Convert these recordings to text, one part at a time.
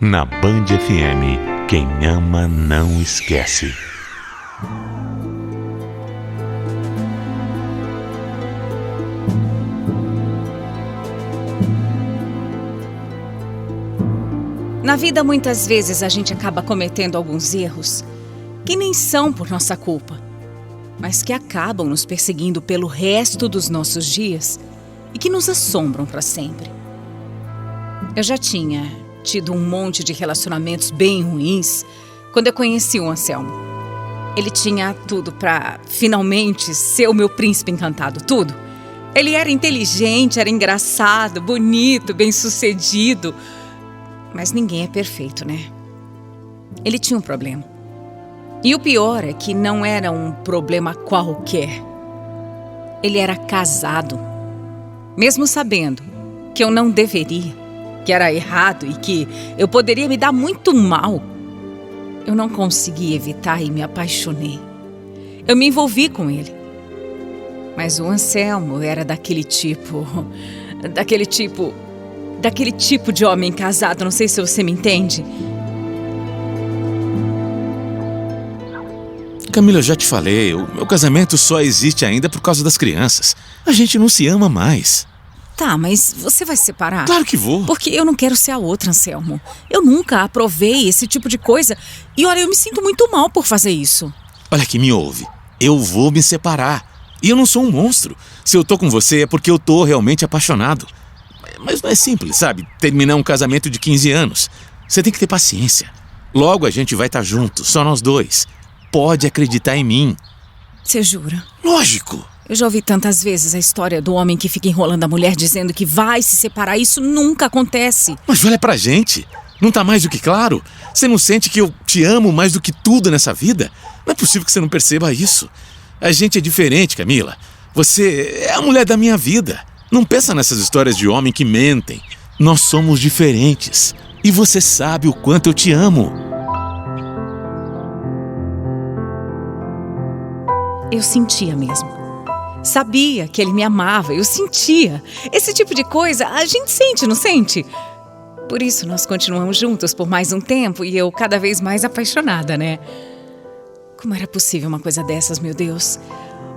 Na Band FM, quem ama não esquece. Na vida, muitas vezes, a gente acaba cometendo alguns erros que nem são por nossa culpa, mas que acabam nos perseguindo pelo resto dos nossos dias e que nos assombram para sempre. Eu já tinha tido um monte de relacionamentos bem ruins quando eu conheci o Anselmo. Ele tinha tudo para finalmente ser o meu príncipe encantado, tudo. Ele era inteligente, era engraçado, bonito, bem-sucedido. Mas ninguém é perfeito, né? Ele tinha um problema. E o pior é que não era um problema qualquer. Ele era casado. Mesmo sabendo que eu não deveria, que era errado e que eu poderia me dar muito mal, eu não consegui evitar e me apaixonei. Eu me envolvi com ele. Mas o Anselmo era daquele tipo de homem casado, não sei se você me entende. Camila, eu já te falei, o meu casamento só existe ainda por causa das crianças. A gente não se ama mais. Tá, mas você vai se separar? Claro que vou. Porque eu não quero ser a outra, Anselmo. Eu nunca aprovei esse tipo de coisa. E olha, eu me sinto muito mal por fazer isso. Olha aqui, me ouve. Eu vou me separar. E eu não sou um monstro. Se eu tô com você é porque eu tô realmente apaixonado. Mas não é simples, sabe? Terminar um casamento de 15 anos. Você tem que ter paciência. Logo a gente vai estar juntos, só nós dois. Pode acreditar em mim. Você jura? Lógico. Eu já ouvi tantas vezes a história do homem que fica enrolando a mulher dizendo que vai se separar. Isso nunca acontece. Mas olha pra gente. Não tá mais do que claro? Você não sente que eu te amo mais do que tudo nessa vida? Não é possível que você não perceba isso. A gente é diferente, Camila. Você é a mulher da minha vida. Não pensa nessas histórias de homem que mentem. Nós somos diferentes. E você sabe o quanto eu te amo. Eu sentia mesmo. Sabia que ele me amava, eu sentia. Esse tipo de coisa a gente sente, não sente? Por isso nós continuamos juntos por mais um tempo e eu cada vez mais apaixonada, né? Como era possível uma coisa dessas, meu Deus?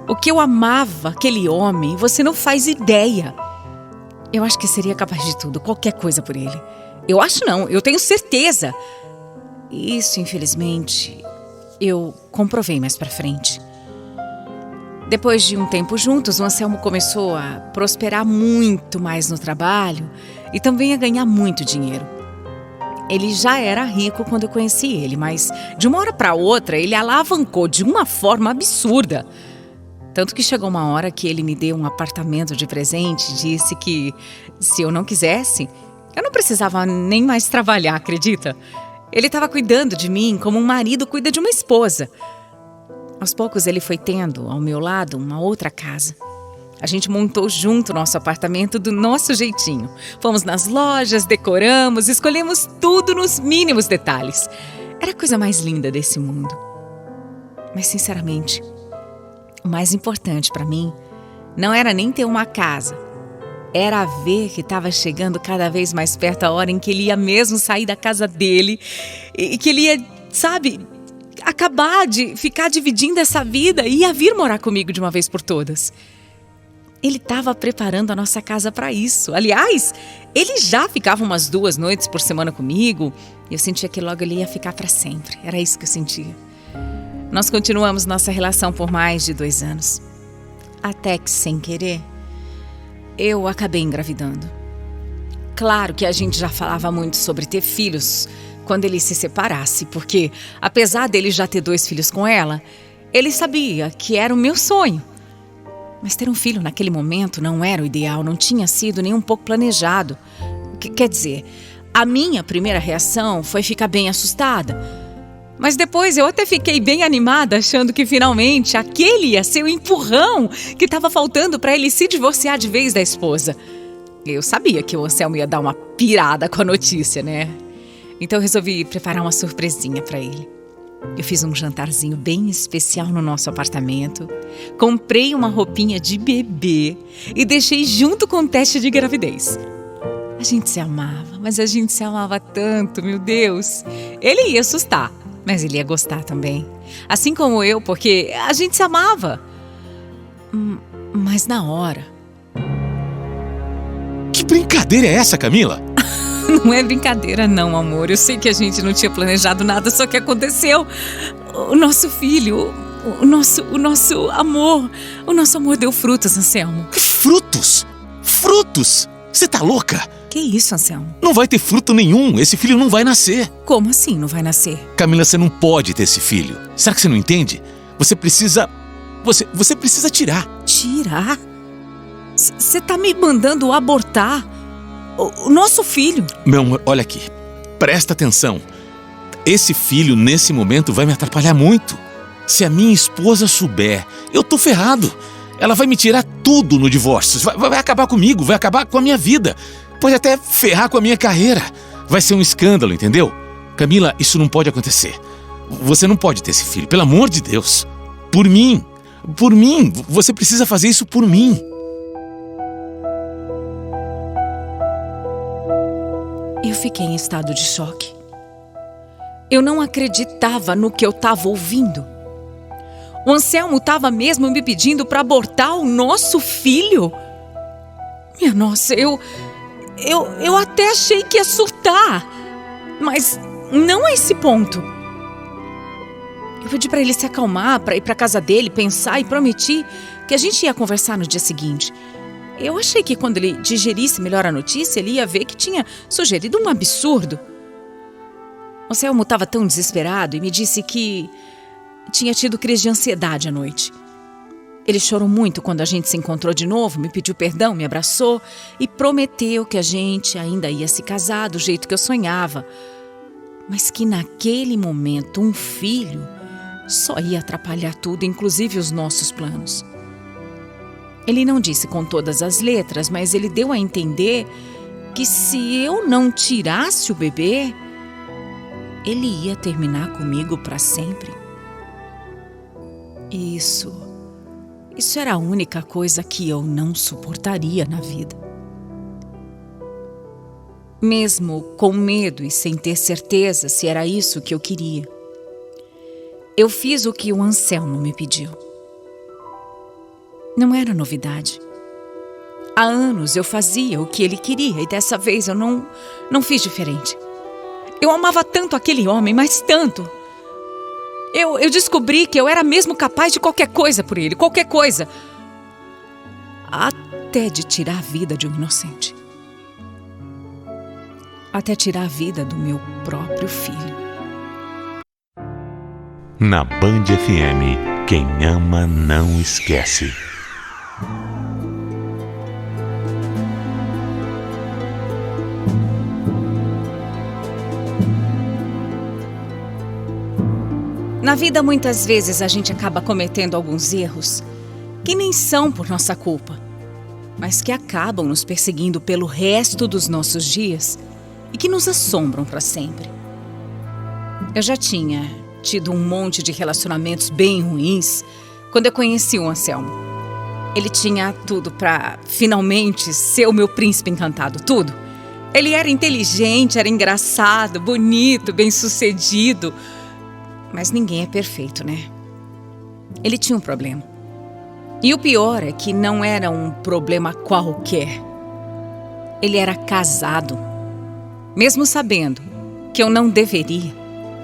O que eu amava aquele homem, você não faz ideia. Eu acho que seria capaz de tudo, qualquer coisa por ele. Eu acho não, eu tenho certeza. Isso, infelizmente, eu comprovei mais pra frente. Depois de um tempo juntos, o Anselmo começou a prosperar muito mais no trabalho e também a ganhar muito dinheiro. Ele já era rico quando eu conheci ele, mas de uma hora para outra ele alavancou de uma forma absurda. Tanto que chegou uma hora que ele me deu um apartamento de presente e disse que, se eu não quisesse, eu não precisava nem mais trabalhar, acredita? Ele estava cuidando de mim como um marido cuida de uma esposa. Aos poucos ele foi tendo, ao meu lado, uma outra casa. A gente montou junto o nosso apartamento do nosso jeitinho. Fomos nas lojas, decoramos, escolhemos tudo nos mínimos detalhes. Era a coisa mais linda desse mundo. Mas, sinceramente, o mais importante para mim não era nem ter uma casa. Era ver que estava chegando cada vez mais perto a hora em que ele ia mesmo sair da casa dele e que ele ia, sabe, acabar de ficar dividindo essa vida e ia vir morar comigo de uma vez por todas. Ele estava preparando a nossa casa para isso. Aliás, ele já ficava umas 2 noites por semana comigo e eu sentia que logo ele ia ficar para sempre. Era isso que eu sentia. Nós continuamos nossa relação por mais de 2 anos. Até que, sem querer, eu acabei engravidando. Claro que a gente já falava muito sobre ter filhos quando ele se separasse, porque, apesar dele já ter 2 filhos com ela, ele sabia que era o meu sonho. Mas ter um filho naquele momento não era o ideal, não tinha sido nem um pouco planejado. Quer dizer, a minha primeira reação foi ficar bem assustada. Mas depois eu até fiquei bem animada, achando que finalmente aquele ia ser o empurrão que estava faltando para ele se divorciar de vez da esposa. Eu sabia que o Anselmo ia dar uma pirada com a notícia, né? Então eu resolvi preparar uma surpresinha para ele. Eu fiz um jantarzinho bem especial no nosso apartamento, comprei uma roupinha de bebê e deixei junto com o teste de gravidez. A gente se amava, mas a gente se amava tanto, meu Deus. Ele ia assustar, mas ele ia gostar também. Assim como eu, porque a gente se amava. Mas na hora... Que brincadeira é essa, Camila? Não é brincadeira não, amor. Eu sei que a gente não tinha planejado nada, só que aconteceu. O nosso filho, o nosso amor. O nosso amor deu frutos, Anselmo. Frutos? Frutos? Você tá louca? Que isso, Anselmo? Não vai ter fruto nenhum. Esse filho não vai nascer. Como assim não vai nascer? Camila, você não pode ter esse filho. Será que você não entende? Você precisa... Você precisa tirar. Tirar? Você tá me mandando abortar o nosso filho? Meu amor, olha aqui. Presta atenção. Esse filho, nesse momento, vai me atrapalhar muito. Se a minha esposa souber, eu tô ferrado. Ela vai me tirar tudo no divórcio. Vai acabar comigo, vai acabar com a minha vida. Pode até ferrar com a minha carreira. Vai ser um escândalo, entendeu? Camila, isso não pode acontecer. Você não pode ter esse filho, pelo amor de Deus. Por mim. Por mim. Você precisa fazer isso por mim. Eu fiquei em estado de choque. Eu não acreditava no que eu estava ouvindo. O Anselmo estava mesmo me pedindo para abortar o nosso filho? Minha nossa, eu até achei que ia surtar. Mas não a esse ponto. Eu pedi para ele se acalmar, para ir para casa dele, pensar e prometi que a gente ia conversar no dia seguinte. Eu achei que quando ele digerisse melhor a notícia, ele ia ver que tinha sugerido um absurdo. O Anselmo estava tão desesperado e me disse que tinha tido crise de ansiedade à noite. Ele chorou muito quando a gente se encontrou de novo, me pediu perdão, me abraçou e prometeu que a gente ainda ia se casar do jeito que eu sonhava. Mas que naquele momento um filho só ia atrapalhar tudo, inclusive os nossos planos. Ele não disse com todas as letras, mas ele deu a entender que se eu não tirasse o bebê, ele ia terminar comigo para sempre. Isso era a única coisa que eu não suportaria na vida. Mesmo com medo e sem ter certeza se era isso que eu queria, eu fiz o que o Anselmo me pediu. Não era novidade. Há anos eu fazia o que ele queria e dessa vez eu não fiz diferente. Eu amava tanto aquele homem, mas tanto. Eu descobri que eu era mesmo capaz de qualquer coisa por ele, qualquer coisa. Até de tirar a vida de um inocente. Até tirar a vida do meu próprio filho. Na Band FM, quem ama não esquece. Na vida, muitas vezes, a gente acaba cometendo alguns erros que nem são por nossa culpa, mas que acabam nos perseguindo pelo resto dos nossos dias e que nos assombram para sempre. Eu já tinha tido um monte de relacionamentos bem ruins quando eu conheci o Anselmo. Ele tinha tudo para finalmente ser o meu príncipe encantado, tudo. Ele era inteligente, era engraçado, bonito, bem-sucedido. Mas ninguém é perfeito, né? Ele tinha um problema. E o pior é que não era um problema qualquer. Ele era casado. Mesmo sabendo que eu não deveria,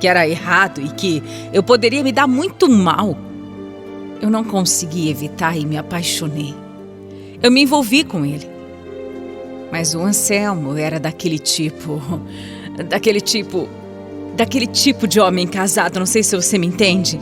que era errado e que eu poderia me dar muito mal, eu não consegui evitar e me apaixonei. Eu me envolvi com ele. Mas o Anselmo era daquele tipo de homem casado, não sei se você me entende.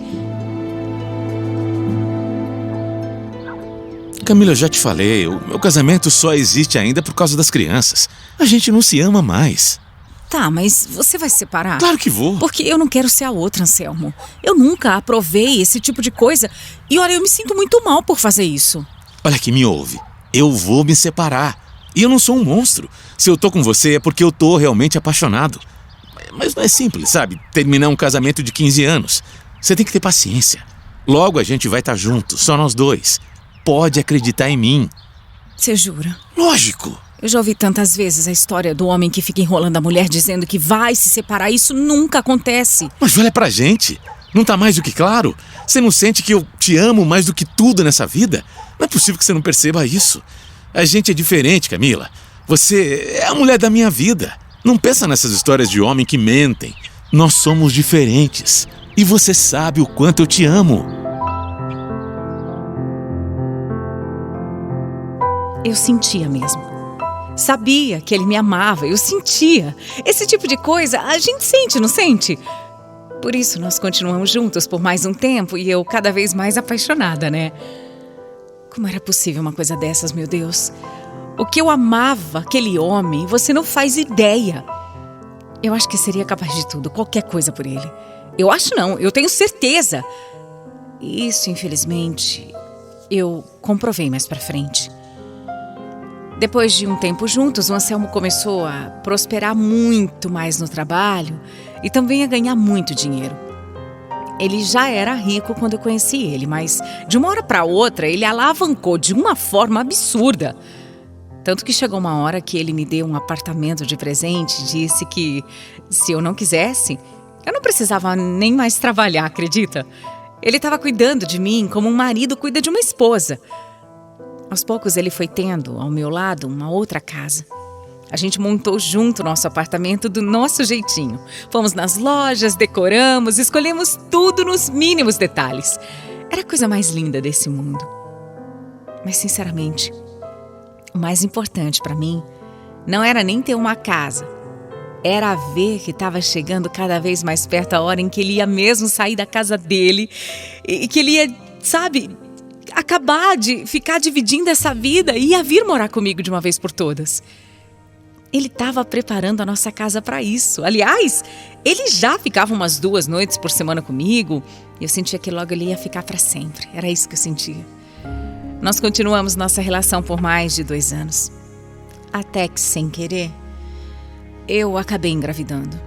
Camila, eu já te falei, o meu casamento só existe ainda por causa das crianças. A gente não se ama mais. Tá, mas você vai se separar? Claro que vou. Porque eu não quero ser a outra, Anselmo. Eu nunca aprovei esse tipo de coisa. E olha, eu me sinto muito mal por fazer isso. Olha aqui, me ouve. Eu vou me separar. E eu não sou um monstro. Se eu tô com você é porque eu tô realmente apaixonado. Mas não é simples, sabe? Terminar um casamento de 15 anos. Você tem que ter paciência. Logo a gente vai estar juntos, só nós dois. Pode acreditar em mim. Você jura? Lógico. Eu já ouvi tantas vezes a história do homem que fica enrolando a mulher dizendo que vai se separar. Isso nunca acontece. Mas olha pra gente. Não tá mais do que claro? Você não sente que eu te amo mais do que tudo nessa vida? Não é possível que você não perceba isso. A gente é diferente, Camila. Você é a mulher da minha vida. Não pensa nessas histórias de homem que mentem. Nós somos diferentes. E você sabe o quanto eu te amo. Eu sentia mesmo. Sabia que ele me amava, eu sentia. Esse tipo de coisa a gente sente, não sente? Por isso nós continuamos juntos por mais um tempo e eu cada vez mais apaixonada, né? Como era possível uma coisa dessas, meu Deus? O que eu amava aquele homem, você não faz ideia. Eu acho que seria capaz de tudo, qualquer coisa por ele. Eu acho não, eu tenho certeza. Isso, infelizmente, eu comprovei mais pra frente. Depois de um tempo juntos, o Anselmo começou a prosperar muito mais no trabalho e também a ganhar muito dinheiro. Ele já era rico quando eu conheci ele, mas de uma hora para outra ele alavancou de uma forma absurda. Tanto que chegou uma hora que ele me deu um apartamento de presente e disse que, se eu não quisesse, eu não precisava nem mais trabalhar, acredita? Ele estava cuidando de mim como um marido cuida de uma esposa. Aos poucos ele foi tendo, ao meu lado, uma outra casa. A gente montou junto o nosso apartamento do nosso jeitinho. Fomos nas lojas, decoramos, escolhemos tudo nos mínimos detalhes. Era a coisa mais linda desse mundo. Mas, sinceramente, o mais importante para mim não era nem ter uma casa. Era ver que estava chegando cada vez mais perto a hora em que ele ia mesmo sair da casa dele e que ele ia, sabe, acabar de ficar dividindo essa vida e ia vir morar comigo de uma vez por todas. Ele estava preparando a nossa casa para isso. Aliás, ele já ficava umas 2 noites por semana comigo e eu sentia que logo ele ia ficar para sempre. Era isso que eu sentia. Nós continuamos nossa relação por mais de 2 anos. Até que, sem querer, eu acabei engravidando.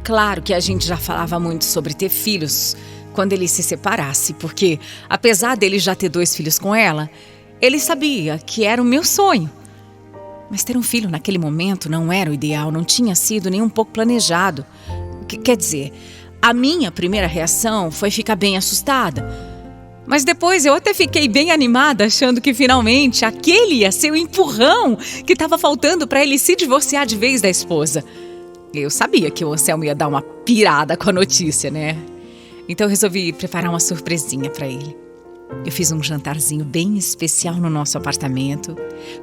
Claro que a gente já falava muito sobre ter filhos quando ele se separasse, porque, apesar dele já ter 2 filhos com ela, ele sabia que era o meu sonho. Mas ter um filho naquele momento não era o ideal, não tinha sido nem um pouco planejado. Quer dizer, a minha primeira reação foi ficar bem assustada. Mas depois eu até fiquei bem animada, achando que finalmente aquele ia ser o empurrão que estava faltando para ele se divorciar de vez da esposa. Eu sabia que o Anselmo ia dar uma pirada com a notícia, né? Então eu resolvi preparar uma surpresinha para ele. Eu fiz um jantarzinho bem especial no nosso apartamento,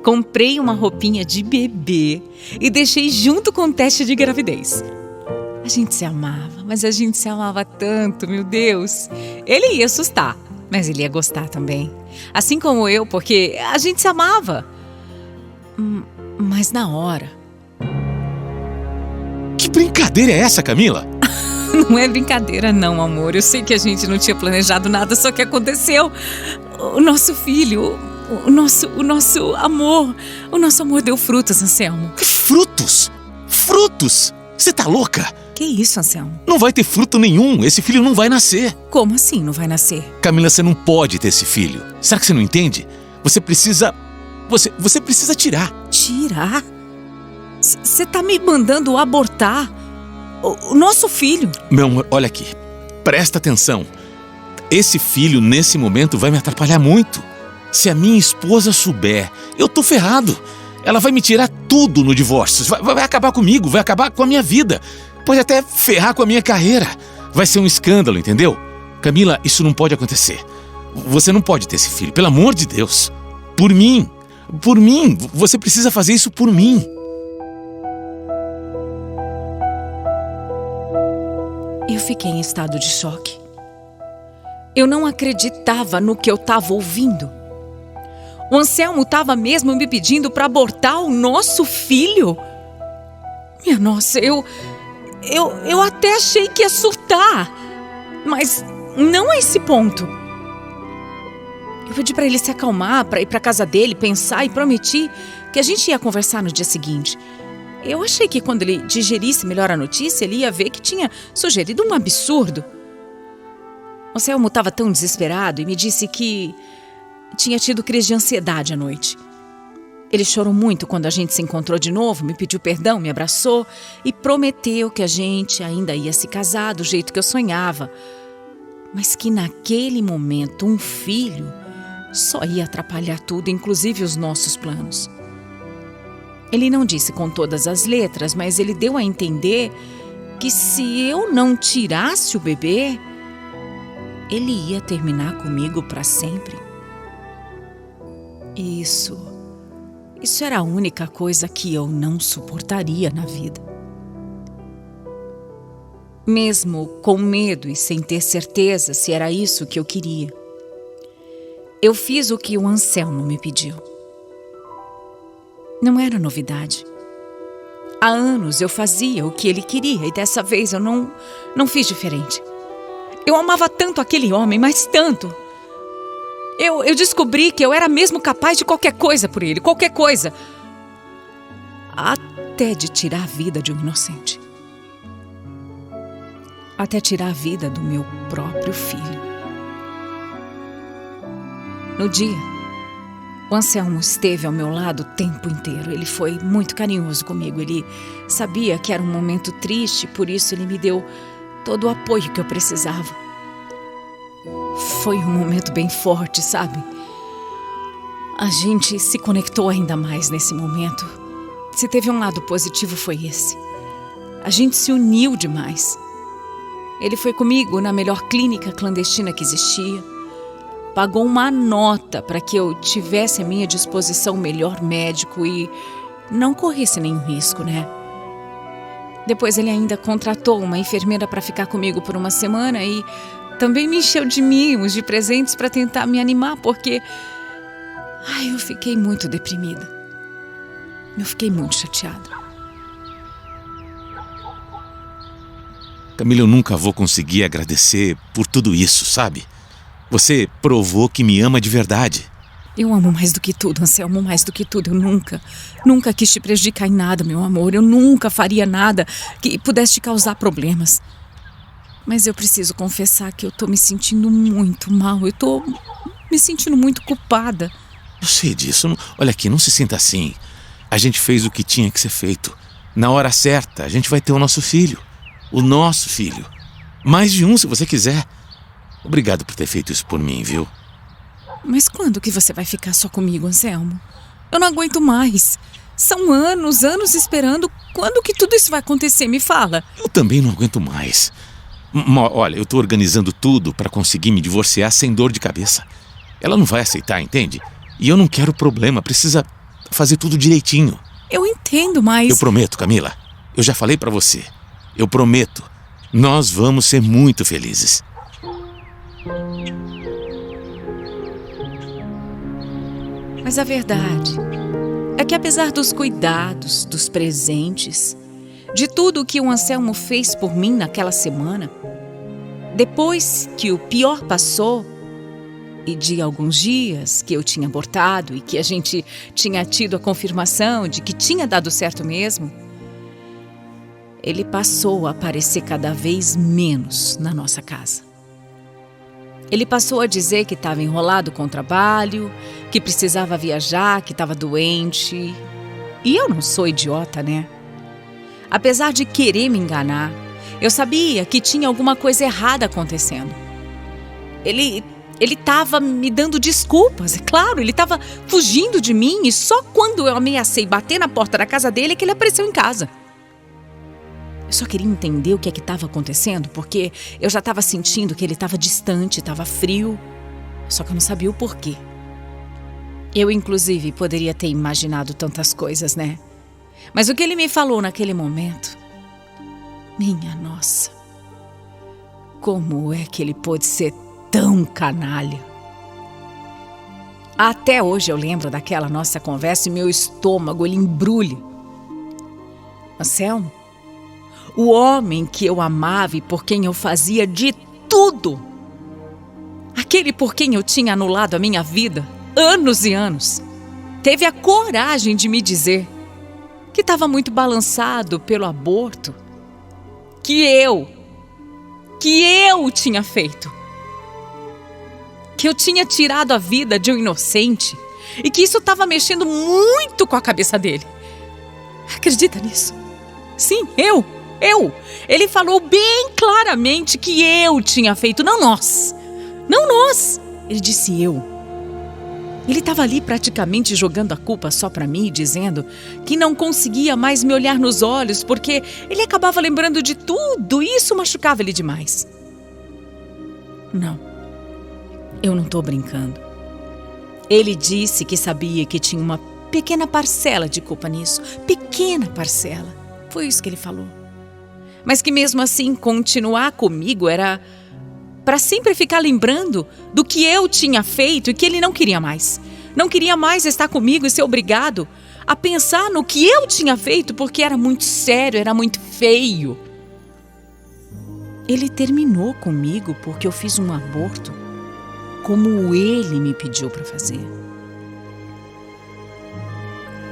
comprei uma roupinha de bebê e deixei junto com o teste de gravidez. A gente se amava, mas a gente se amava tanto, meu Deus. Ele ia assustar, mas ele ia gostar também. Assim como eu, porque a gente se amava. Mas na hora... Que brincadeira é essa, Camila? Não é brincadeira não, amor. Eu sei que a gente não tinha planejado nada, só que aconteceu. O nosso filho, o nosso amor deu frutos, Anselmo. Frutos? Frutos? Você tá louca? Que isso, Anselmo? Não vai ter fruto nenhum. Esse filho não vai nascer. Como assim não vai nascer? Camila, você não pode ter esse filho. Será que você não entende? Você precisa... Você precisa tirar. Tirar? Você tá me mandando abortar o nosso filho? Meu amor, olha aqui. Presta atenção. Esse filho, nesse momento, vai me atrapalhar muito. Se a minha esposa souber, eu tô ferrado. Ela vai me tirar tudo no divórcio. Vai acabar comigo, vai acabar com a minha vida. Pode até ferrar com a minha carreira. Vai ser um escândalo, entendeu? Camila, isso não pode acontecer. Você não pode ter esse filho, pelo amor de Deus. Por mim. Por mim. Você precisa fazer isso por mim. Eu fiquei em estado de choque. Eu não acreditava no que eu estava ouvindo. O Anselmo estava mesmo me pedindo para abortar o nosso filho? Minha nossa, eu até achei que ia surtar. Mas não a esse ponto. Eu pedi para ele se acalmar, para ir para casa dele, pensar e prometi que a gente ia conversar no dia seguinte. Eu achei que quando ele digerisse melhor a notícia, ele ia ver que tinha sugerido um absurdo. O Anselmo estava tão desesperado e me disse que tinha tido crise de ansiedade à noite. Ele chorou muito quando a gente se encontrou de novo, me pediu perdão, me abraçou e prometeu que a gente ainda ia se casar do jeito que eu sonhava, mas que naquele momento um filho só ia atrapalhar tudo, inclusive os nossos planos. Ele não disse com todas as letras, mas ele deu a entender que se eu não tirasse o bebê, ele ia terminar comigo para sempre. Isso era a única coisa que eu não suportaria na vida. Mesmo com medo e sem ter certeza se era isso que eu queria, eu fiz o que o Anselmo me pediu. Não era novidade. Há anos eu fazia o que ele queria e dessa vez eu não fiz diferente. Eu amava tanto aquele homem, mas tanto. Eu descobri que eu era mesmo capaz de qualquer coisa por ele, qualquer coisa. Até de tirar a vida de um inocente. Até tirar a vida do meu próprio filho. No dia, o Anselmo esteve ao meu lado o tempo inteiro. Ele foi muito carinhoso comigo. Ele sabia que era um momento triste, por isso ele me deu todo o apoio que eu precisava. Foi um momento bem forte, sabe? A gente se conectou ainda mais nesse momento. Se teve um lado positivo, foi esse. A gente se uniu demais. Ele foi comigo na melhor clínica clandestina que existia. Pagou uma nota para que eu tivesse à minha disposição o melhor médico e não corresse nenhum risco, né? Depois ele ainda contratou uma enfermeira para ficar comigo por uma semana e também me encheu de mimos, de presentes para tentar me animar, porque eu fiquei muito deprimida. Eu fiquei muito chateada. Camila, eu nunca vou conseguir agradecer por tudo isso, sabe? Você provou que me ama de verdade. Eu amo mais do que tudo, Anselmo, mais do que tudo. Eu nunca quis te prejudicar em nada, meu amor. Eu nunca faria nada que pudesse te causar problemas. Mas eu preciso confessar que eu tô me sentindo muito mal. Eu tô me sentindo muito culpada. Eu sei disso. Olha aqui, não se sinta assim. A gente fez o que tinha que ser feito. Na hora certa, a gente vai ter o nosso filho. O nosso filho. Mais de um, se você quiser. Obrigado por ter feito isso por mim, viu? Mas quando que você vai ficar só comigo, Anselmo? Eu não aguento mais. São anos esperando. Quando que tudo isso vai acontecer? Me fala. Eu também não aguento mais. Olha, eu tô organizando tudo para conseguir me divorciar sem dor de cabeça. Ela não vai aceitar, entende? E eu não quero problema, precisa fazer tudo direitinho. Eu entendo, mas... Eu prometo, Camila. Eu já falei para você. Eu prometo. Nós vamos ser muito felizes. Mas a verdade é que apesar dos cuidados, dos presentes, de tudo o que o Anselmo fez por mim naquela semana, depois que o pior passou e de alguns dias que eu tinha abortado e que a gente tinha tido a confirmação de que tinha dado certo mesmo, ele passou a aparecer cada vez menos na nossa casa. Ele passou a dizer que estava enrolado com o trabalho, que precisava viajar, que estava doente. E eu não sou idiota, né? Apesar de querer me enganar, eu sabia que tinha alguma coisa errada acontecendo. Ele estava me dando desculpas, é claro, ele estava fugindo de mim e só quando eu ameacei bater na porta da casa dele é que ele apareceu em casa. Eu só queria entender o que é que estava acontecendo, porque eu já estava sentindo que ele estava distante, estava frio, só que eu não sabia o porquê. Eu, inclusive, poderia ter imaginado tantas coisas, né? Mas o que ele me falou naquele momento... Minha nossa! Como é que ele pôde ser tão canalha? Até hoje eu lembro daquela nossa conversa e meu estômago, ele embrulha. Anselmo? O homem que eu amava e por quem eu fazia de tudo. Aquele por quem eu tinha anulado a minha vida, anos e anos. Teve a coragem de me dizer que estava muito balançado pelo aborto. Que eu tinha feito. Que eu tinha tirado a vida de um inocente. e que isso estava mexendo muito com a cabeça dele. Acredita nisso? Sim, eu. Ele falou bem claramente que eu tinha feito, não nós. Não nós. Ele disse eu. Ele estava ali praticamente jogando a culpa só para mim, dizendo que não conseguia mais me olhar nos olhos porque ele acabava lembrando de tudo e isso machucava ele demais. Não, eu não estou brincando. Ele disse que sabia que tinha uma pequena parcela de culpa nisso. Pequena parcela. Foi isso que ele falou. Mas que mesmo assim continuar comigo era para sempre ficar lembrando do que eu tinha feito e que ele não queria mais. Não queria mais estar comigo e ser obrigado a pensar no que eu tinha feito porque era muito sério, era muito feio. Ele terminou comigo porque eu fiz um aborto como ele me pediu para fazer.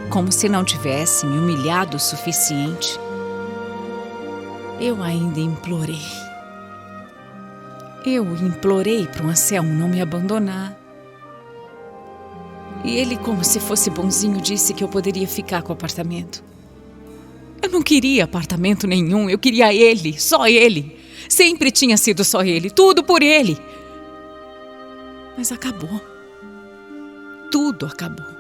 Como se não tivesse me humilhado o suficiente, eu ainda implorei. Eu implorei para o Anselmo não me abandonar. E ele, como se fosse bonzinho, disse que eu poderia ficar com o apartamento. Eu não queria apartamento nenhum, eu queria ele, só ele. Sempre tinha sido só ele, tudo por ele. Mas acabou. Tudo acabou.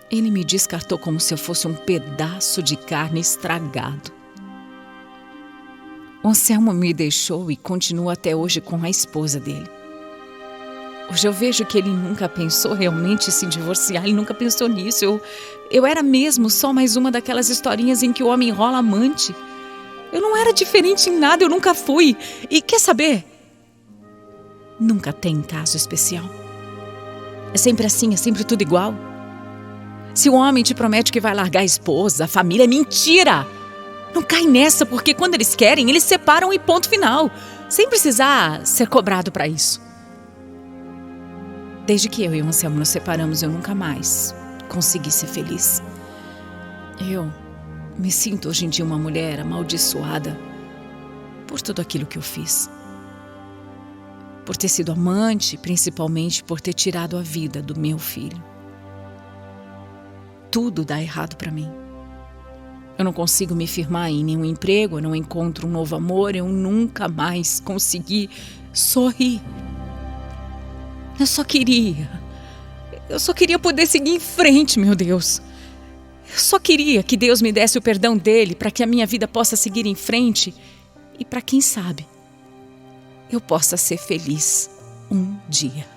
Ele me descartou como se eu fosse um pedaço de carne estragado. O Anselmo me deixou e continua até hoje com a esposa dele. Hoje eu vejo que ele nunca pensou realmente em se divorciar, ele nunca pensou nisso. Eu era mesmo só mais uma daquelas historinhas em que o homem enrola amante. Eu não era diferente em nada, eu nunca fui. E quer saber? Nunca tem caso especial. É sempre assim, é sempre tudo igual. Se o homem te promete que vai largar a esposa, a família, é mentira! Não cai nessa, porque quando eles querem, eles separam e ponto final. Sem precisar ser cobrado para isso. Desde que eu e o Anselmo nos separamos, eu nunca mais consegui ser feliz. Eu me sinto hoje em dia uma mulher amaldiçoada por tudo aquilo que eu fiz. Por ter sido amante, principalmente por ter tirado a vida do meu filho. Tudo dá errado para mim. Eu não consigo me firmar em nenhum emprego, eu não encontro um novo amor, eu nunca mais consegui sorrir. Eu só queria poder seguir em frente, meu Deus. Eu só queria que Deus me desse o perdão dele para que a minha vida possa seguir em frente e para quem sabe, eu possa ser feliz um dia.